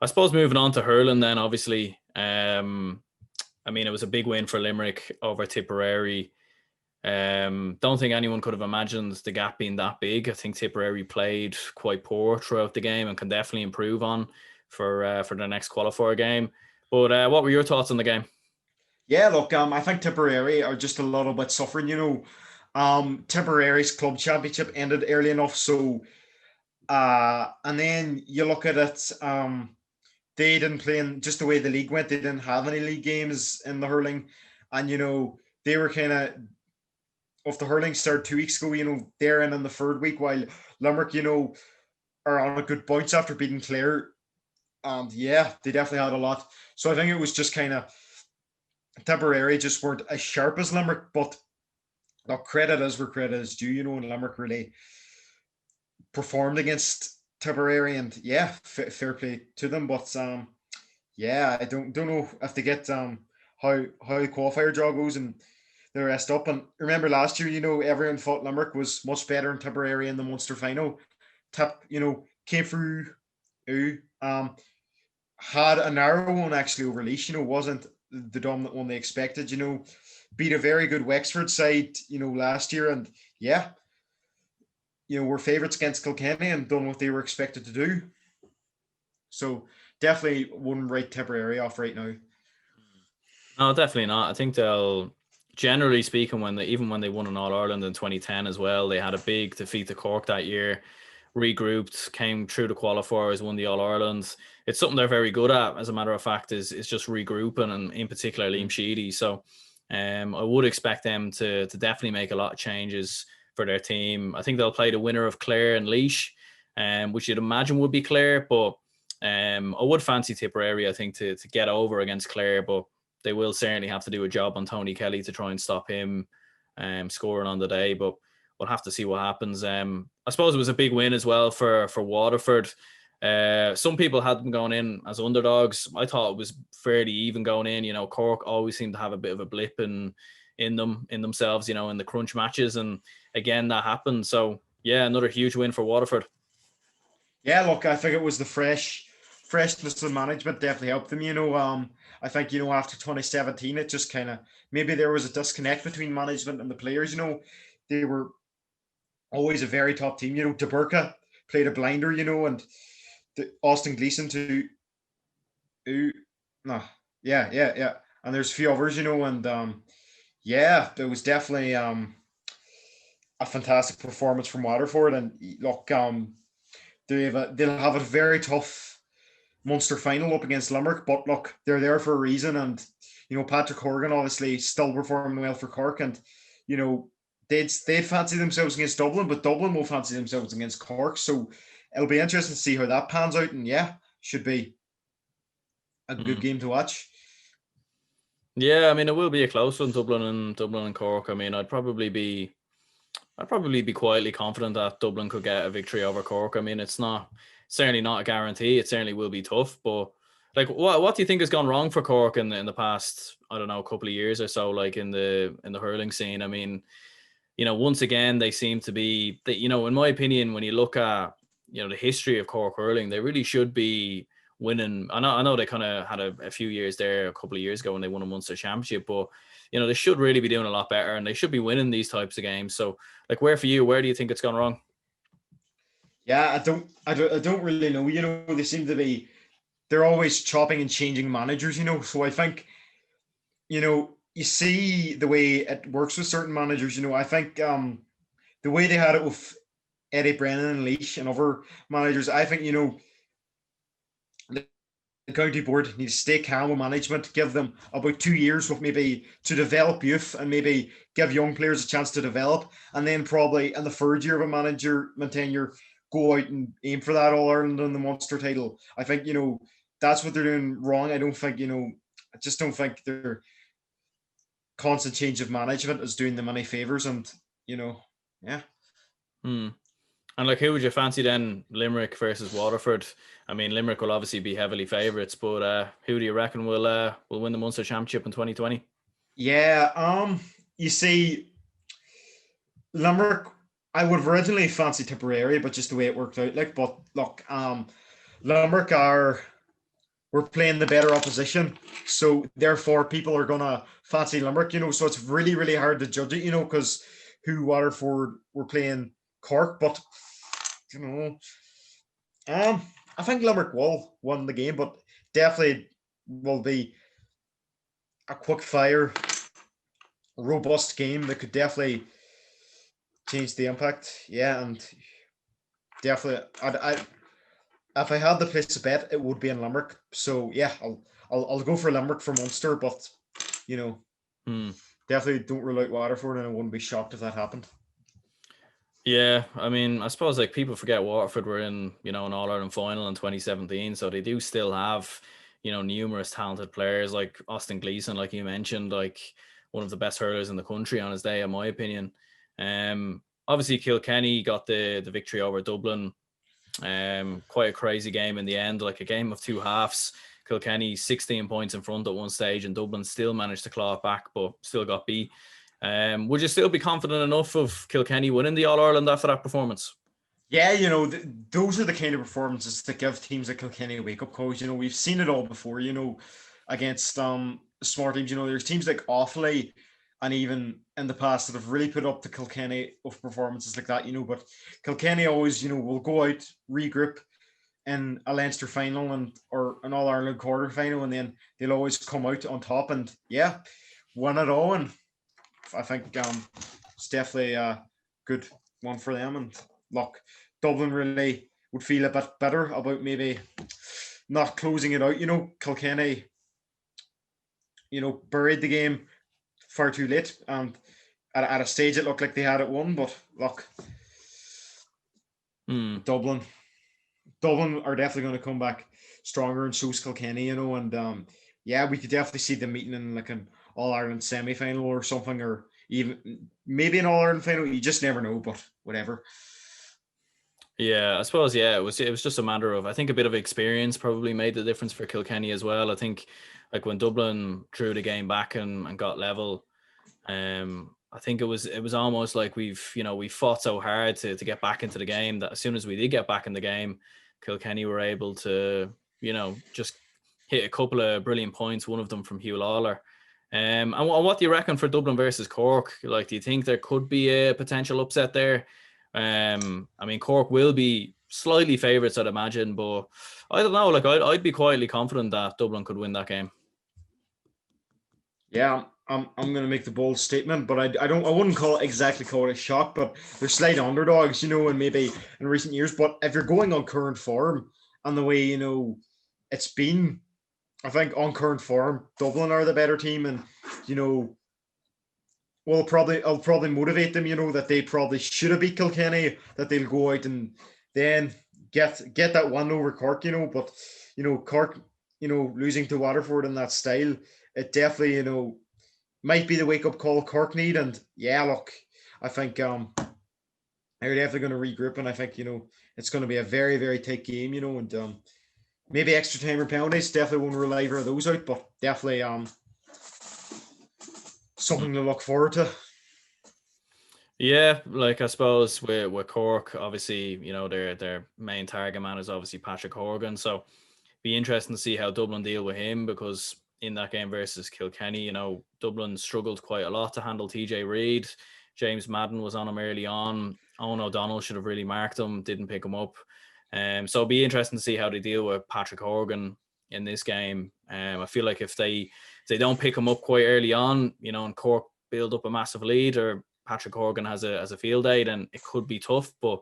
I suppose moving on to hurling then, obviously, I mean, it was a big win for Limerick over Tipperary. Don't think anyone could have imagined the gap being that big. I think Tipperary played quite poor throughout the game and can definitely improve on for the next qualifier game. But what were your thoughts on the game? Yeah, look, I think Tipperary are just a little bit suffering. Tipperary's club championship ended early enough, so and then you look at it, they didn't play in just the way the league went. They didn't have any league games in the hurling, and they were kind of the hurling started 2 weeks ago. They're in the third week, while Limerick, are on a good bounce after beating Clare. And yeah, they definitely had a lot. So I think it was just kind of Tipperary just weren't as sharp as Limerick, but credit is where credit is due, and Limerick really performed against Tipperary, and yeah, fair play to them. But yeah, I don't know if they get how the qualifier draw goes and the rest up. And remember last year, everyone thought Limerick was much better in Tipperary in the Munster final. Came through, had a narrow one actually over Laois. Wasn't the dominant one they expected. Beat a very good Wexford side, last year, and yeah, were favourites against Kilkenny and done what they were expected to do. So definitely wouldn't write Tipperary off right now. No, definitely not. I think they'll, generally speaking, even when they won an All Ireland in 2010 as well, they had a big defeat to Cork that year. Regrouped, came through the qualifiers, won the All Irelands. It's something they're very good at, as a matter of fact, is just regrouping, and in particular Liam Sheedy. So I would expect them to definitely make a lot of changes for their team. I think they'll play the winner of Clare and Laois, which you'd imagine would be Clare, but I would fancy Tipperary, I think, to get over against Clare, but they will certainly have to do a job on Tony Kelly to try and stop him scoring on the day, but we'll have to see what happens. I suppose it was a big win as well for Waterford. Some people had them going in as underdogs. I thought it was fairly even going in. Cork always seemed to have a bit of a blip in themselves, in the crunch matches, and again that happened. So yeah, another huge win for Waterford. Yeah, look, I think it was the freshness of management definitely helped them. I think after 2017, it just kind of maybe there was a disconnect between management and the players. They were always a very top team. De Burka played a blinder. And Austin Gleeson to, no, yeah, and there's a few others. And yeah, there was definitely a fantastic performance from Waterford. And look, they'll have a very tough Munster final up against Limerick, but look, they're there for a reason. And Patrick Horgan obviously still performing well for Cork, and they'd fancy themselves against Dublin, but Dublin will fancy themselves against Cork. So it'll be interesting to see how that pans out. And yeah, should be a good game to watch. Yeah, I mean, it will be a close one, Dublin and Cork. I mean, I'd probably be quietly confident that Dublin could get a victory over Cork. I mean, it's certainly not a guarantee. It certainly will be tough, but like, what do you think has gone wrong for Cork in the past, I don't know, couple of years or so, like in the hurling scene? I mean, once again, they seem to be, in my opinion, when you look at, the history of Cork hurling, they really should be winning. I know they kind of had a few years there a couple of years ago when they won a Munster Championship, but they should really be doing a lot better, and they should be winning these types of games. So, like, where do you think it's gone wrong? Yeah, I don't really know. They seem to be, they're always chopping and changing managers. So I think, you see the way it works with certain managers. I think the way they had it with Eddie Brennan and Laois and other managers, I think the county board needs to stay calm with management, give them about 2 years with maybe to develop youth and maybe give young players a chance to develop, and then probably in the third year of a management tenure, go out and aim for that All Ireland and the Munster title. I think that's what they're doing wrong. I don't think I just don't think their constant change of management is doing them any favors, and yeah. And like, who would you fancy then? Limerick versus Waterford. I mean, Limerick will obviously be heavily favourites, but who do you reckon will win the Munster Championship in 2020? Yeah, you see, Limerick, I would have originally fancied Tipperary, but just the way it worked out, but look, Limerick are we're playing the better opposition. So therefore, people are gonna fancy Limerick. So it's really, really hard to judge it. Because who Waterford were playing Cork, but you know, I think Limerick will win the game, but definitely will be a quick fire, robust game that could definitely change the impact. Yeah, and definitely, I if I had the place to bet, it would be in Limerick. So yeah, I'll go for Limerick for Munster, but definitely don't rule out Waterford, and I wouldn't be shocked if that happened. Yeah, I mean, I suppose like people forget Waterford were in, an All-Ireland final in 2017, so they do still have, numerous talented players like Austin Gleeson, like you mentioned, like one of the best hurlers in the country on his day, in my opinion. Obviously Kilkenny got the victory over Dublin. Quite a crazy game in the end, like a game of two halves. Kilkenny 16 points in front at one stage, and Dublin still managed to claw it back, but still got beat. Would you still be confident enough of Kilkenny winning the All-Ireland after that performance? Yeah, those are the kind of performances that give teams like Kilkenny a wake-up call. We've seen it all before, against smart teams. There's teams like Offaly and even in the past that have really put up the Kilkenny of performances like that, but Kilkenny always, will go out, regroup in a Leinster final or an All-Ireland quarter final, and then they'll always come out on top and, yeah, win it all. And I think it's definitely a good one for them. And look, Dublin really would feel a bit better about maybe not closing it out. Kilkenny, buried the game far too late. And at a stage it looked like they had it won. But look, Dublin are definitely going to come back stronger, and so's Kilkenny, and yeah, we could definitely see them meeting in like an All-Ireland semi-final or something, or even maybe an All-Ireland final. You just never know, but whatever. Yeah, I suppose, yeah, it was just a matter of, I think a bit of experience probably made the difference for Kilkenny as well. I think like when Dublin drew the game back and got level, I think it was almost like we fought so hard to get back into the game that as soon as we did get back in the game, Kilkenny were able to, just hit a couple of brilliant points, one of them from Hugh Lawler. And what do you reckon for Dublin versus Cork? Like, do you think there could be a potential upset there? I mean, Cork will be slightly favourites, I'd imagine, but I don't know. Like, I'd be quietly confident that Dublin could win that game. Yeah, I'm going to make the bold statement, but I wouldn't call it a shock, but they're slight underdogs, and maybe in recent years. But if you're going on current form and the way, it's been, I think on current form, Dublin are the better team, and, I'll probably motivate them, that they probably should have beat Kilkenny, that they'll go out and then get that one over Cork, but, Cork, losing to Waterford in that style, it definitely, might be the wake-up call Cork need. And yeah, look, I think they're definitely going to regroup, and I think, it's going to be a very, very tight game, and maybe extra time or penalties. Definitely won't rule either of those out, but definitely something to look forward to. Yeah, like I suppose with Cork, obviously, their main target man is obviously Patrick Horgan. So be interesting to see how Dublin deal with him, because in that game versus Kilkenny, Dublin struggled quite a lot to handle TJ Reid. James Madden was on him early on. Owen O'Donnell should have really marked him, didn't pick him up. So it'll be interesting to see how they deal with Patrick Horgan in this game. I feel like if they don't pick him up quite early on, and Cork build up a massive lead, or Patrick Horgan has a field day, then it could be tough. But,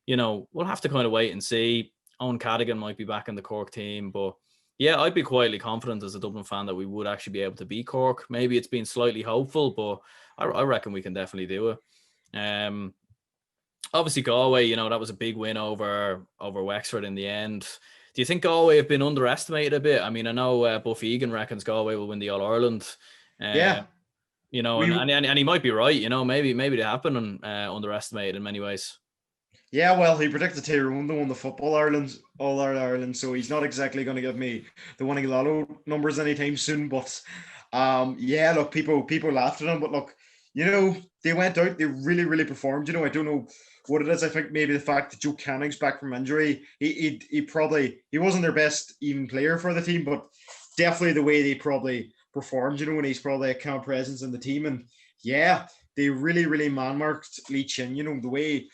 we'll have to kind of wait and see. Owen Cadigan might be back in the Cork team, but yeah, I'd be quietly confident as a Dublin fan that we would actually be able to beat Cork. Maybe it's been slightly hopeful, but I reckon we can definitely do it. Obviously Galway, that was a big win over Wexford in the end. Do you think Galway have been underestimated a bit? I mean, I know Buff Egan reckons Galway will win the All-Ireland. Yeah. And he might be right. Maybe they have been underestimated in many ways. Yeah, well, he predicted Tyrone to win the Football All-Ireland, so he's not exactly going to give me the winning lotto numbers anytime soon. But yeah, look, people laughed at him, but look, they went out, they really, really performed. I don't know what it is. I think maybe the fact that Joe Canning's back from injury, he wasn't their best even player for the team, but definitely the way they probably performed, and he's probably a kind of presence in the team. And yeah, they really, really man-marked Lee Chin, the way,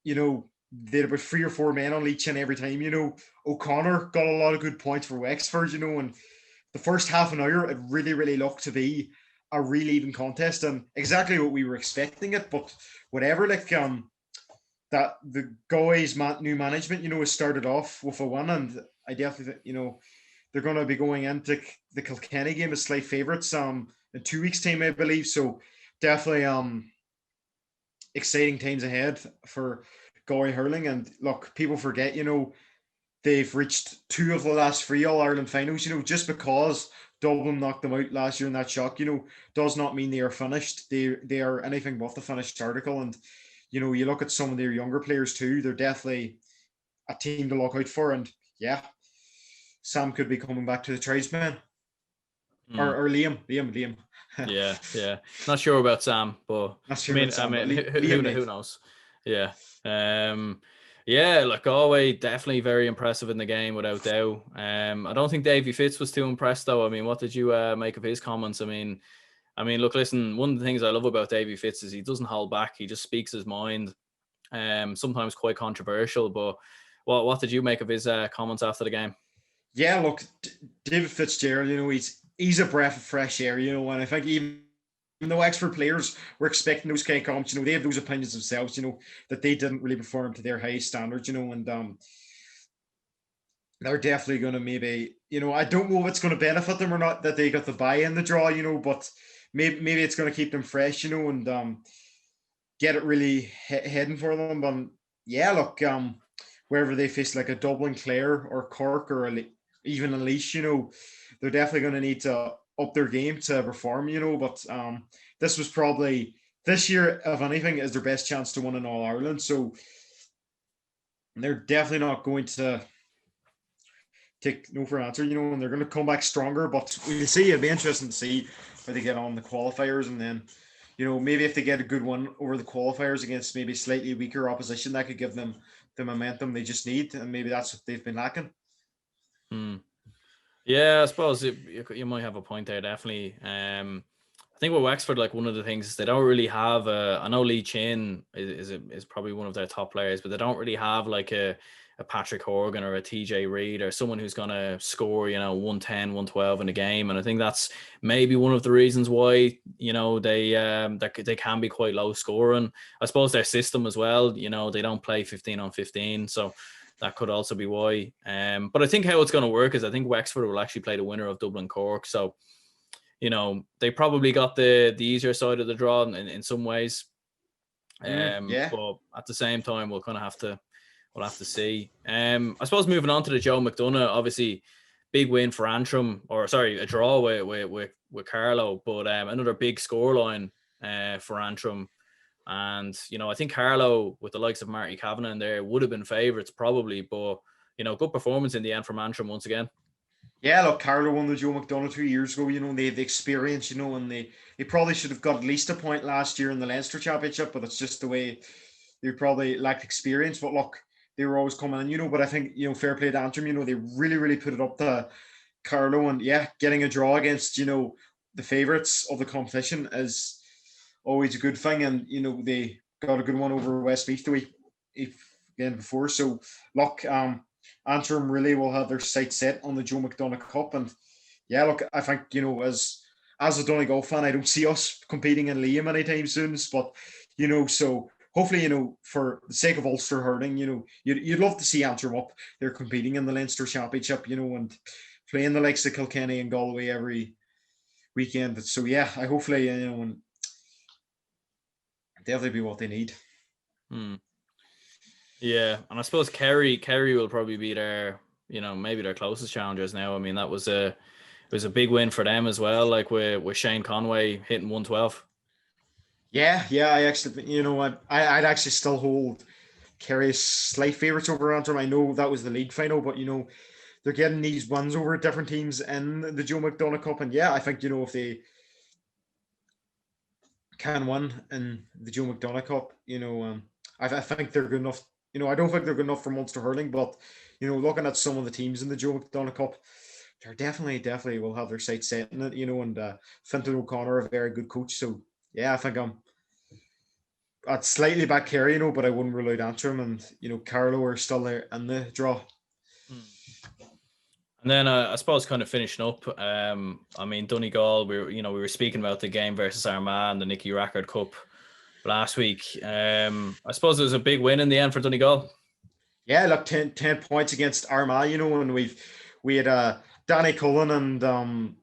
they had about 3 or 4 men on Lee Chin every time, O'Connor got a lot of good points for Wexford, and the first half an hour, it really, really looked to be a really even contest and exactly what we were expecting it. But whatever, that the Galway's new management, has started off with a win, and I definitely think, they're going to be going into the Kilkenny game as slight favourites in 2 weeks' time, I believe. So definitely exciting times ahead for Galway hurling. And look, people forget, they've reached 2 of the last 3 All-Ireland finals, just because Dublin knocked them out last year in that shock, does not mean they are finished. They are anything but the finished article. And, you look at some of their younger players too, they're definitely a team to look out for. And yeah, Sam could be coming back to the tradesman. Or Liam. Yeah. Not sure about Sam, but who knows? Yeah. Like Galway, definitely very impressive in the game without doubt. I don't think Davy Fitz was too impressed though. I mean, what did you make of his comments? I mean, look, listen, one of the things I love about Davy Fitz is he doesn't hold back. He just speaks his mind. Sometimes quite controversial, but what did you make of his comments after the game? Yeah, look, David Fitzgerald, he's a breath of fresh air, and I think even the Wexford players were expecting those kind of comments, they have those opinions themselves, that they didn't really perform to their highest standards, and they're definitely going to maybe, I don't know if it's going to benefit them or not that they got the bye in the draw, but maybe it's going to keep them fresh, and get it really heading for them. But yeah, look, wherever they face like a Dublin, Clare or Cork or even a Laois, they're definitely going to need to up their game to perform, but this was probably, this year, if anything, is their best chance to win in All-Ireland. So they're definitely not going to take no for an answer, and they're going to come back stronger. But we'll see. It'll be interesting to see how they get on the qualifiers, and then, maybe if they get a good one over the qualifiers against maybe slightly weaker opposition, that could give them the momentum they just need, and maybe that's what they've been lacking. Yeah, I suppose you might have a point there, definitely. I think with Wexford, like one of the things is they don't really have I know Lee Chin is probably one of their top players, but they don't really have like a Patrick Horgan or a TJ Reid or someone who's going to score, 110, 112 in a game. And I think that's maybe one of the reasons why, they can be quite low scoring. I suppose their system as well, they don't play 15 on 15. So that could also be why. But I think how it's going to work is I think Wexford will actually play the winner of Dublin Cork. So, they probably got the easier side of the draw in some ways. But at the same time, we'll have to see. I suppose moving on to the Joe McDonagh, obviously big win for Antrim, a draw with Carlow, but another big scoreline for Antrim. And, I think Carlow, with the likes of Marty Kavanagh in there, would have been favourites probably, but, good performance in the end from Antrim once again. Yeah, look, Carlow won the Joe McDonagh 2 years ago, they have the experience, and they probably should have got at least a point last year in the Leinster Championship, but it's just the way they probably lacked experience. But look, they were always coming in, but I think, fair play to Antrim, they really, really put it up to Carlow, and yeah, getting a draw against, the favourites of the competition is always a good thing. And, they got a good one over Westmeath the week again before. So look, Antrim really will have their sights set on the Joe McDonagh Cup. And yeah, look, I think, as a Donegal fan, I don't see us competing in Liam anytime soon, but, so hopefully, for the sake of Ulster hurling, you'd love to see Antrim up. They're competing in the Leinster Championship, and playing the likes of Kilkenny and Galway every weekend. So yeah, I hopefully, and definitely be what they need. Yeah, and I suppose Kerry will probably be their, maybe their closest challengers now. I mean, it was a big win for them as well, like with Shane Conway hitting 112. Yeah, I actually, I'd actually still hold Kerry slight favourites over Antrim. I know that was the league final, but they're getting these wins over different teams in the Joe McDonagh Cup, and yeah, I think if they can win in the Joe McDonagh Cup. I think they're good enough. I don't think they're good enough for Munster hurling, but looking at some of the teams in the Joe McDonagh Cup, they're definitely will have their sights set in it. And Fintan O'Connor, a very good coach. So yeah, I think I'd slightly back Kerry, but I wouldn't rule out Antrim, and Carlow are still there in the draw. And then I suppose kind of finishing up, Donegal, we were speaking about the game versus Armagh and the Nicky Rackard Cup last week. I suppose it was a big win in the end for Donegal. Yeah, look, 10 points against Armagh, and we had Danny Cullen and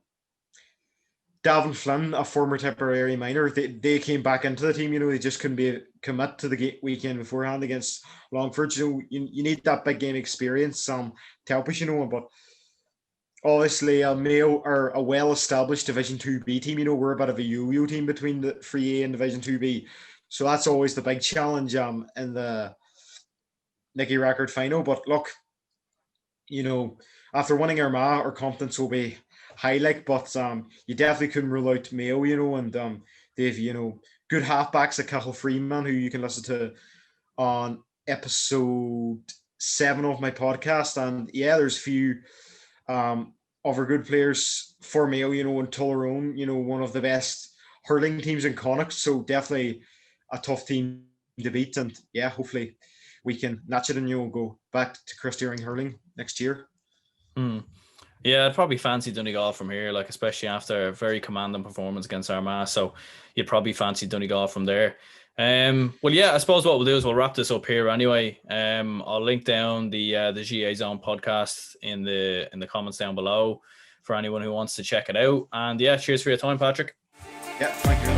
Davin Flynn, a former Tipperary minor. They came back into the team. They just couldn't commit to the weekend beforehand against Longford. You need that big game experience to help us, but obviously Mayo are a well-established Division 2B team. We're a bit of a yo-yo team between the 3A and Division 2B. So that's always the big challenge in the Nicky Rackard final. But look, after winning Armagh, our confidence will be high, but you definitely couldn't rule out Mayo, and they've, good halfbacks like Cathal Freeman, who you can listen to on episode 7 of my podcast. And yeah, there's a few other good players for Mayo, and Tullaroan, one of the best hurling teams in Connacht. So definitely a tough team to beat. And yeah, hopefully we can notch it and go back to Christy Ring hurling next year. Yeah, I'd probably fancy Donegal from here, especially after a very commanding performance against Armagh. So you'd probably fancy Donegal from there. Well, yeah, I suppose what we'll do is we'll wrap this up here anyway. I'll link down the GAA Zone podcast in the comments down below for anyone who wants to check it out. And yeah, cheers for your time, Patrick. Yeah, thank you.